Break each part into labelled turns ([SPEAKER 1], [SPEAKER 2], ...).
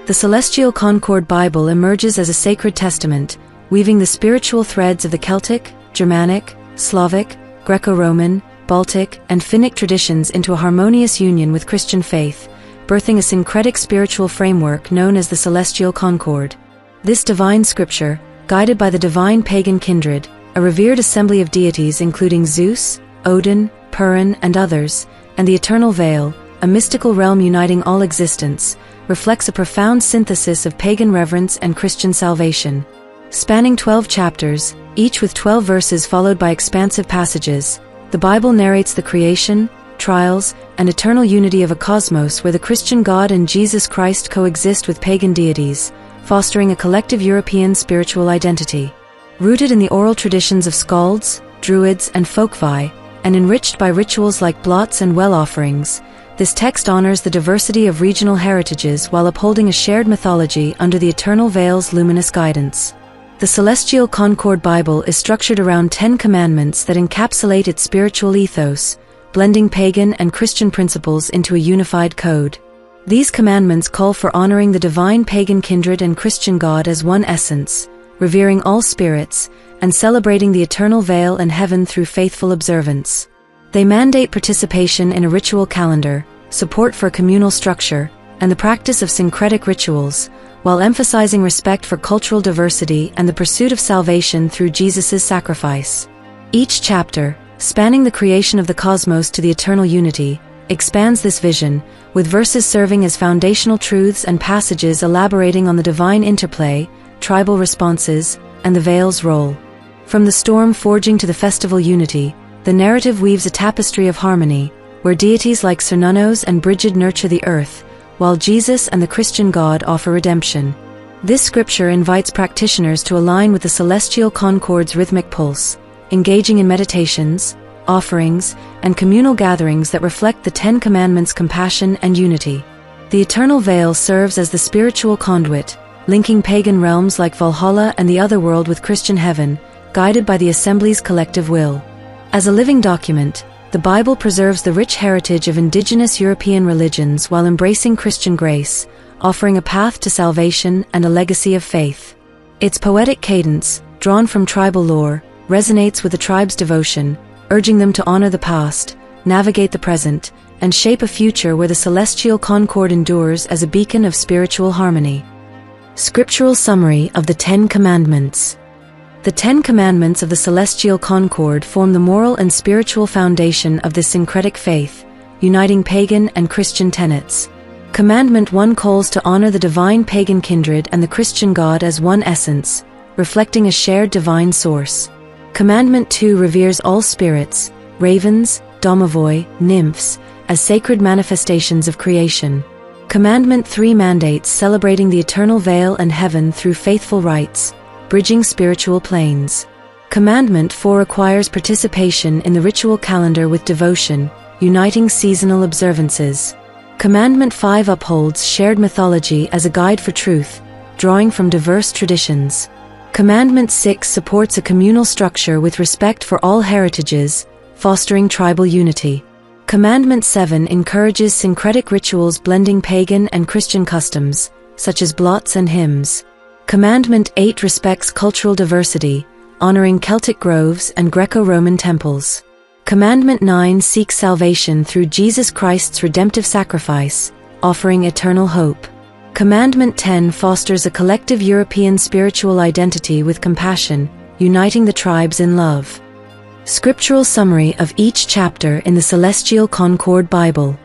[SPEAKER 1] The Celestial Concord Bible emerges as a sacred testament, weaving the spiritual threads of the Celtic, Germanic, Slavic, Greco-Roman, Baltic, and Finnic traditions into a harmonious union with Christian faith, birthing a syncretic spiritual framework known as the Celestial Concord. This divine scripture, guided by the divine pagan Kindred, a revered assembly of deities including Zeus, Odin, Purin, and others, and the Eternal Veil, a mystical realm uniting all existence, reflects a profound synthesis of pagan reverence and Christian salvation. Spanning 12 chapters, each with 12 verses followed by expansive passages, the Bible narrates the creation, trials, and eternal unity of a cosmos where the Christian God and Jesus Christ coexist with pagan deities, fostering a collective European spiritual identity. Rooted in the oral traditions of skalds, druids, and folkvi, and enriched by rituals like blots and well offerings, this text honors the diversity of regional heritages while upholding a shared mythology under the Eternal Veil's luminous guidance. The Celestial Concord Bible is structured around 10 commandments that encapsulate its spiritual ethos, blending pagan and Christian principles into a unified code. These commandments call for honoring the divine pagan Kindred and Christian God as one essence, revering all spirits, and celebrating the eternal veil and heaven through faithful observance. They mandate participation in a ritual calendar, support for a communal structure, and the practice of syncretic rituals, while emphasizing respect for cultural diversity and the pursuit of salvation through Jesus' sacrifice. Each chapter, spanning the creation of the cosmos to the eternal unity, expands this vision, with verses serving as foundational truths and passages elaborating on the divine interplay, tribal responses, and the veil's role. From the storm forging to the festival unity, the narrative weaves a tapestry of harmony, where deities like Cernunnos and Brigid nurture the earth, while Jesus and the Christian God offer redemption. This scripture invites practitioners to align with the Celestial Concord's rhythmic pulse, engaging in meditations, offerings, and communal gatherings that reflect the 10 Commandments' compassion and unity. The Eternal Veil serves as the spiritual conduit, linking pagan realms like Valhalla and the Otherworld with Christian heaven, guided by the Assembly's collective will. As a living document, the Bible preserves the rich heritage of indigenous European religions while embracing Christian grace, offering a path to salvation and a legacy of faith. Its poetic cadence, drawn from tribal lore, resonates with the tribe's devotion, urging them to honor the past, navigate the present, and shape a future where the Celestial Concord endures as a beacon of spiritual harmony. Scriptural summary of the 10 Commandments. The 10 Commandments of the Celestial Concord form the moral and spiritual foundation of the syncretic faith, uniting pagan and Christian tenets. Commandment 1 calls to honor the divine pagan Kindred and the Christian God as one essence, reflecting a shared divine source. Commandment 2 reveres all spirits, ravens, domovoi, nymphs, as sacred manifestations of creation. Commandment 3 mandates celebrating the eternal veil and heaven through faithful rites, bridging spiritual planes. Commandment 4 requires participation in the ritual calendar with devotion, uniting seasonal observances. Commandment 5 upholds shared mythology as a guide for truth, drawing from diverse traditions. Commandment 6 supports a communal structure with respect for all heritages, fostering tribal unity. Commandment 7 encourages syncretic rituals blending pagan and Christian customs, such as blots and hymns. Commandment 8 respects cultural diversity, honoring Celtic groves and Greco-Roman temples. Commandment 9 seeks salvation through Jesus Christ's redemptive sacrifice, offering eternal hope. Commandment 10 fosters a collective European spiritual identity with compassion, uniting the tribes in love. Scriptural summary of each chapter in the Celestial Concord Bible.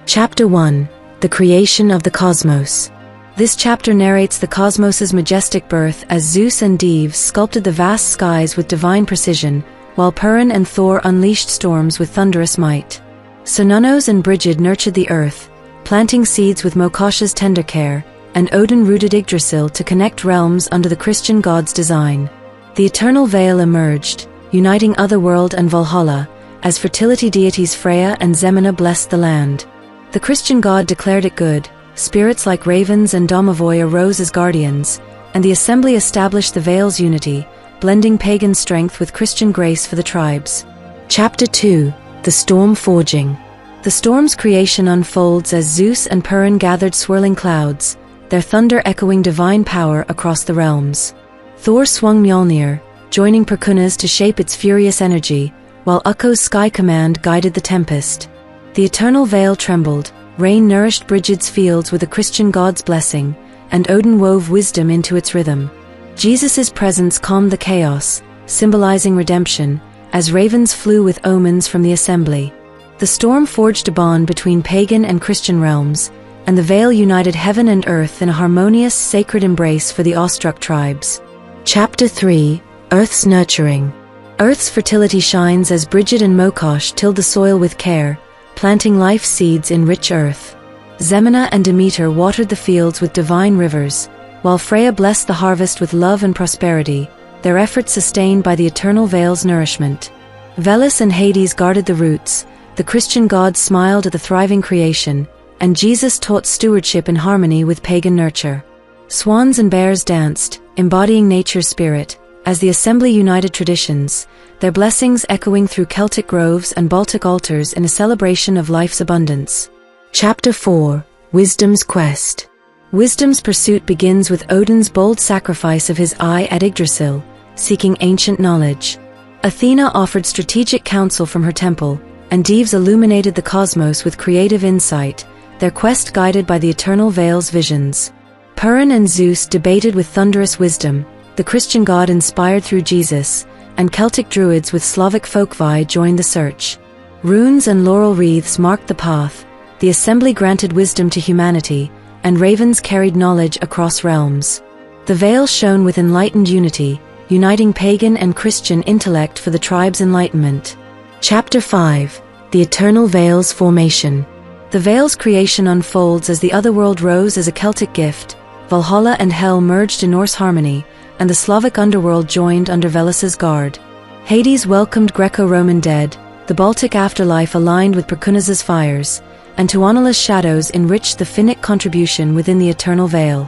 [SPEAKER 1] Chapter 1. The Creation of the Cosmos. This chapter narrates the cosmos's majestic birth as Zeus and Dives sculpted the vast skies with divine precision, while Purin and Thor unleashed storms with thunderous might. Cernunnos and Brigid nurtured the earth, planting seeds with Mokosha's tender care, and Odin rooted Yggdrasil to connect realms under the Christian god's design. The Eternal Veil emerged, uniting Otherworld and Valhalla, as fertility deities Freya and Zemina blessed the land. The Christian god declared it good, spirits like ravens and domovoi arose as guardians, and the assembly established the veil's unity, blending pagan strength with Christian grace for the tribes. Chapter 2. The Storm Forging. The storm's creation unfolds as Zeus and Purin gathered swirling clouds, their thunder echoing divine power across the realms. Thor swung Mjolnir, joining Perkunas to shape its furious energy, while Ukko's sky command guided the tempest. The eternal veil trembled, rain nourished Brigid's fields with a Christian god's blessing, and Odin wove wisdom into its rhythm. Jesus' presence calmed the chaos, symbolizing redemption, as ravens flew with omens from the assembly. The storm forged a bond between pagan and Christian realms, and the veil united heaven and earth in a harmonious, sacred embrace for the awestruck tribes. Chapter 3: Earth's Nurturing. Earth's fertility shines as Brigid and Mokosh tilled the soil with care, planting life seeds in rich earth. Zemina and Demeter watered the fields with divine rivers, while Freya blessed the harvest with love and prosperity, their efforts sustained by the eternal veil's nourishment. Veles and Hades guarded the roots, the Christian gods smiled at the thriving creation, and Jesus taught stewardship in harmony with pagan nurture. Swans and bears danced, embodying nature's spirit, as the assembly united traditions, their blessings echoing through Celtic groves and Baltic altars in a celebration of life's abundance. Chapter 4: Wisdom's Quest. Wisdom's pursuit begins with Odin's bold sacrifice of his eye at Yggdrasil, seeking ancient knowledge. Athena offered strategic counsel from her temple, and Dives illuminated the cosmos with creative insight, their quest guided by the eternal veil's visions. Purin and Zeus debated with thunderous wisdom, the Christian god inspired through Jesus, and Celtic druids with Slavic folkvi joined the search. Runes and laurel wreaths marked the path, the assembly granted wisdom to humanity, and ravens carried knowledge across realms. The veil shone with enlightened unity, uniting pagan and Christian intellect for the tribe's enlightenment. Chapter 5: The Eternal Veil's Formation. The veil's creation unfolds as the otherworld rose as a Celtic gift, Valhalla and Hell merged in Norse harmony, and the Slavic underworld joined under Veles's guard. Hades welcomed Greco-Roman dead, the Baltic afterlife aligned with Perkunas's fires, and Tuonela's shadows enriched the Finnic contribution within the eternal veil.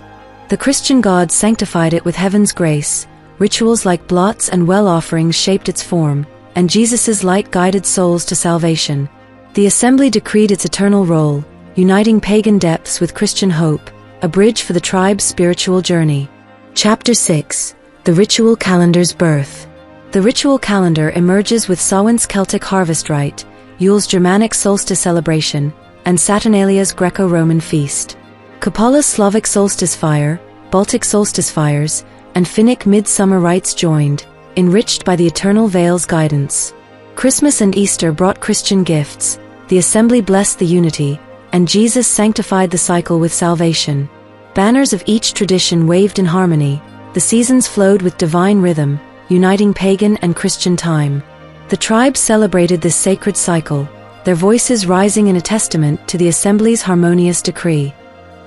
[SPEAKER 1] The Christian gods sanctified it with heaven's grace, rituals like blots and well offerings shaped its form, and Jesus' light guided souls to salvation. The assembly decreed its eternal role, uniting pagan depths with Christian hope, a bridge for the tribe's spiritual journey. Chapter 6: The Ritual Calendar's Birth. The ritual calendar emerges with Samhain's Celtic harvest rite, Yule's Germanic solstice celebration, and Saturnalia's Greco-Roman feast. Kapala's Slavic solstice fire, Baltic solstice fires, and Finnic midsummer rites joined, enriched by the eternal veil's guidance. Christmas and Easter brought Christian gifts, the assembly blessed the unity, and Jesus sanctified the cycle with salvation. Banners of each tradition waved in harmony, the seasons flowed with divine rhythm, uniting pagan and Christian time. The tribes celebrated this sacred cycle, their voices rising in a testament to the assembly's harmonious decree.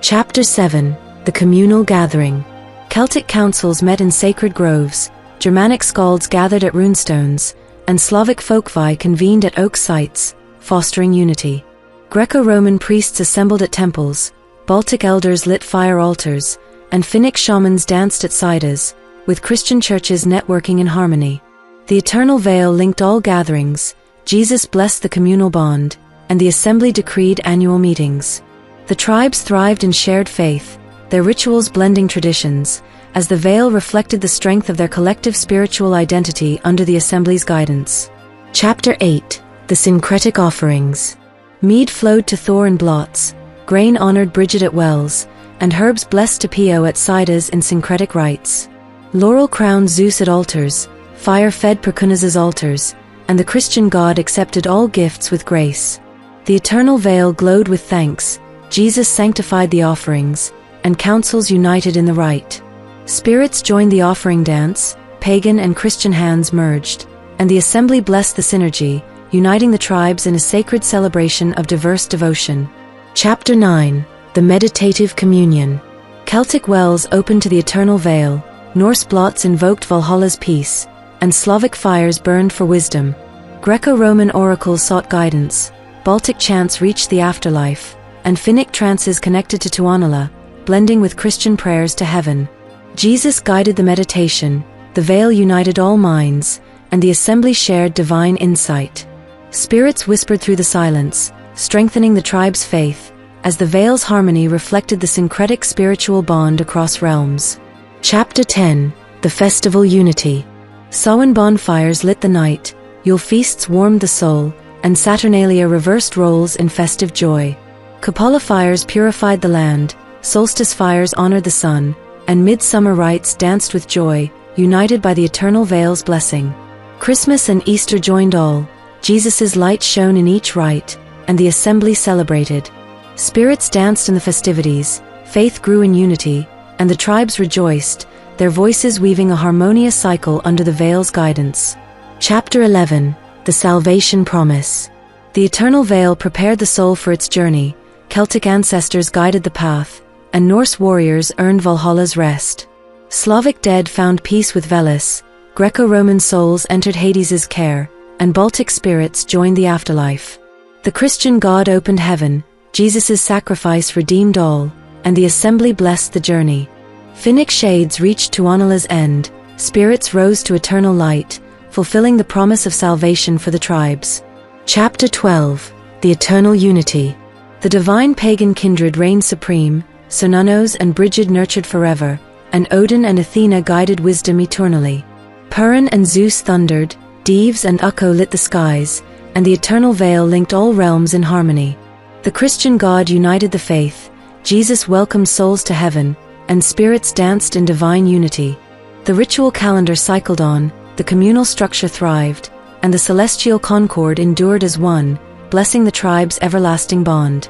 [SPEAKER 1] Chapter 7: The Communal Gathering. Celtic councils met in sacred groves, Germanic skalds gathered at runestones, and Slavic folkvi convened at oak sites, fostering unity. Greco-Roman priests assembled at temples, Baltic elders lit fire altars, and Finnic shamans danced at sidas, with Christian churches networking in harmony. The eternal veil linked all gatherings, Jesus blessed the communal bond, and the assembly decreed annual meetings. The tribes thrived in shared faith, their rituals blending traditions, as the veil reflected the strength of their collective spiritual identity under the assembly's guidance. Chapter 8: The Syncretic Offerings. Mead flowed to Thor in blots, grain honored Brigid at wells, and herbs blessed Tapio at sidas in syncretic rites. Laurel crowned Zeus at altars, fire fed Perkunas's altars, and the Christian god accepted all gifts with grace. The eternal veil glowed with thanks, Jesus sanctified the offerings, and councils united in the rite. Spirits joined the offering dance, pagan and Christian hands merged, and the assembly blessed the synergy, uniting the tribes in a sacred celebration of diverse devotion. Chapter 9: The Meditative Communion. Celtic wells opened to the eternal veil, Norse blots invoked Valhalla's peace, and Slavic fires burned for wisdom. Greco-Roman oracles sought guidance, Baltic chants reached the afterlife, and Finnic trances connected to Tuonela, blending with Christian prayers to heaven. Jesus guided the meditation, the veil united all minds, and the assembly shared divine insight. Spirits whispered through the silence, strengthening the tribe's faith, as the veil's harmony reflected the syncretic spiritual bond across realms. Chapter 10. The Festival Unity. Samhain bonfires lit the night, Yule feasts warmed the soul, and Saturnalia reversed roles in festive joy. Cupola fires purified the land, solstice fires honored the sun, and midsummer rites danced with joy, united by the eternal veil's blessing. Christmas and Easter joined all, Jesus' light shone in each rite, and the assembly celebrated. Spirits danced in the festivities, faith grew in unity, and the tribes rejoiced, their voices weaving a harmonious cycle under the veil's guidance. Chapter 11. The Salvation Promise. The eternal veil prepared the soul for its journey, Celtic ancestors guided the path, and Norse warriors earned Valhalla's rest. Slavic dead found peace with Veles, Greco-Roman souls entered Hades's care, and Baltic spirits joined the afterlife. The Christian God opened heaven, Jesus' sacrifice redeemed all, and the assembly blessed the journey. Finnic shades reached Tuonela's end, spirits rose to eternal light, fulfilling the promise of salvation for the tribes. Chapter 12. The Eternal Unity. The divine pagan kindred reigned supreme, Cernunnos and Brigid nurtured forever, and Odin and Athena guided wisdom eternally. Purin and Zeus thundered, Dives and Ukko lit the skies, and the eternal veil linked all realms in harmony. The Christian God united the faith, Jesus welcomed souls to heaven, and spirits danced in divine unity. The ritual calendar cycled on, the communal structure thrived, and the celestial concord endured as one, blessing the tribe's everlasting bond.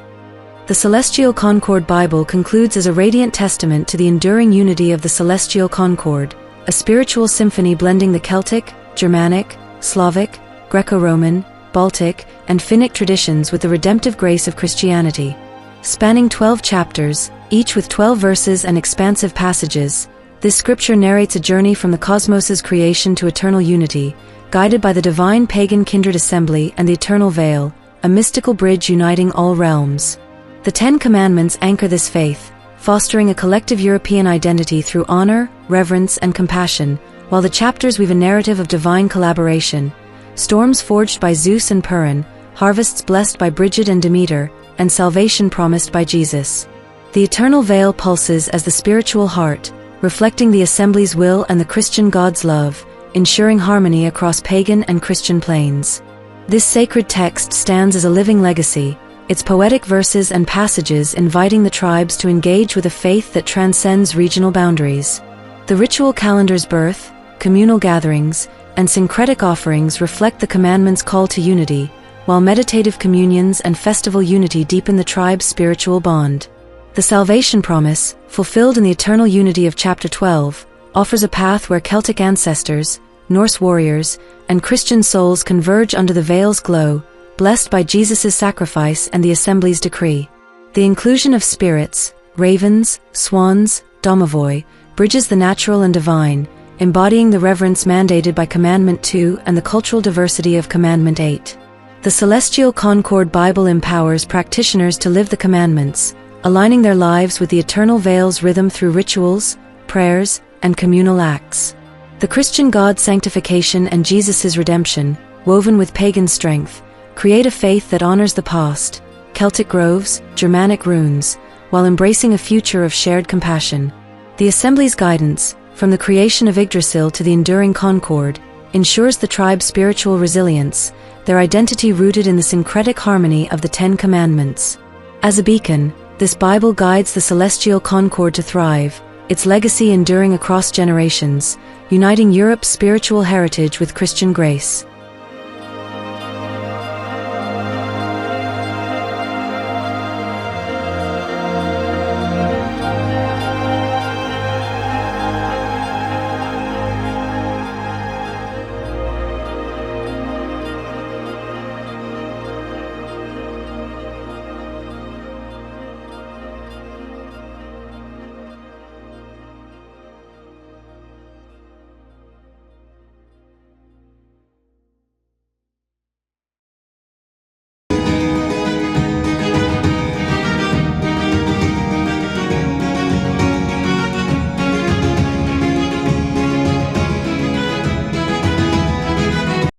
[SPEAKER 1] The Celestial Concord Bible concludes as a radiant testament to the enduring unity of the Celestial Concord, a spiritual symphony blending the Celtic, Germanic, Slavic, Greco-Roman, Baltic, and Finnic traditions with the redemptive grace of Christianity. Spanning 12 chapters, each with 12 verses and expansive passages, this scripture narrates a journey from the cosmos's creation to eternal unity, guided by the divine pagan kindred assembly and the eternal veil, a mystical bridge uniting all realms. The Ten Commandments anchor this faith, fostering a collective European identity through honor, reverence, and compassion, while the chapters weave a narrative of divine collaboration, storms forged by Zeus and Purin, harvests blessed by Brigid and Demeter, and salvation promised by Jesus. The eternal veil pulses as the spiritual heart, reflecting the assembly's will and the Christian God's love, ensuring harmony across pagan and Christian planes. This sacred text stands as a living legacy, its poetic verses and passages inviting the tribes to engage with a faith that transcends regional boundaries. The ritual calendar's birth, communal gatherings, and syncretic offerings reflect the commandment's call to unity, while meditative communions and festival unity deepen the tribe's spiritual bond. The salvation promise, fulfilled in the eternal unity of chapter 12, offers a path where Celtic ancestors, Norse warriors, and Christian souls converge under the veil's glow, blessed by Jesus' sacrifice and the assembly's decree. The inclusion of spirits, ravens, swans, domovoi, bridges the natural and divine, embodying the reverence mandated by Commandment 2 and the cultural diversity of Commandment 8. The Celestial Concord Bible empowers practitioners to live the commandments, aligning their lives with the eternal veil's rhythm through rituals, prayers, and communal acts. The Christian God's sanctification and Jesus' redemption, woven with pagan strength, create a faith that honors the past, Celtic groves, Germanic runes, while embracing a future of shared compassion. The assembly's guidance, from the creation of Yggdrasil to the enduring concord, ensures the tribe's spiritual resilience, their identity rooted in the syncretic harmony of the Ten Commandments. As a beacon, this Bible guides the Celestial Concord to thrive, its legacy enduring across generations, uniting Europe's spiritual heritage with Christian grace.